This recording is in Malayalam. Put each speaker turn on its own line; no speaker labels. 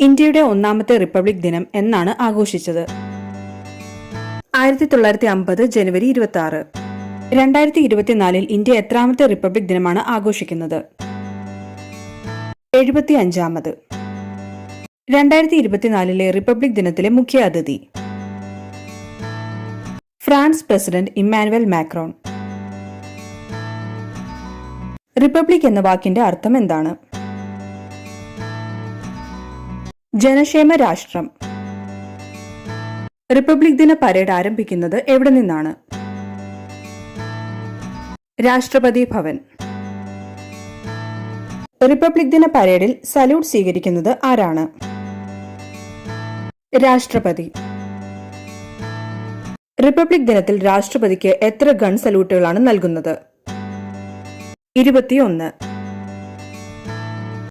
ഇന്ത്യയുടെ ഒന്നാമത്തെ റിപ്പബ്ലിക് ദിനം എന്നാണ് ആഘോഷിച്ചത്? 1950 ജനുവരി 26. 2024 ഇന്ത്യ എത്രാമത്തെ റിപ്പബ്ലിക് ദിനമാണ് ആഘോഷിക്കുന്നത്? 75ാമത്. 2024 റിപ്പബ്ലിക് ദിനത്തിലെ മുഖ്യ അതിഥി? France president Emmanuel Macron. Republic എന്ന വാക്കിന്റെ അർത്ഥം എന്താണ്? ജനക്ഷേമ രാഷ്ട്രം. റിപ്പബ്ലിക് ദിന പരേഡ് ആരംഭിക്കുന്നത് എവിടെ നിന്നാണ്? രാഷ്ട്രപതി ഭവൻ. റിപ്പബ്ലിക് ദിന പരേഡിൽ സല്യൂട്ട് സ്വീകരിക്കുന്നത് ആരാണ്? രാഷ്ട്രപതി. റിപ്പബ്ലിക് ദിനത്തിൽ രാഷ്ട്രപതിക്ക് എത്ര ഗൺ സല്യൂട്ടുകളാണ് നൽകുന്നത്? 21.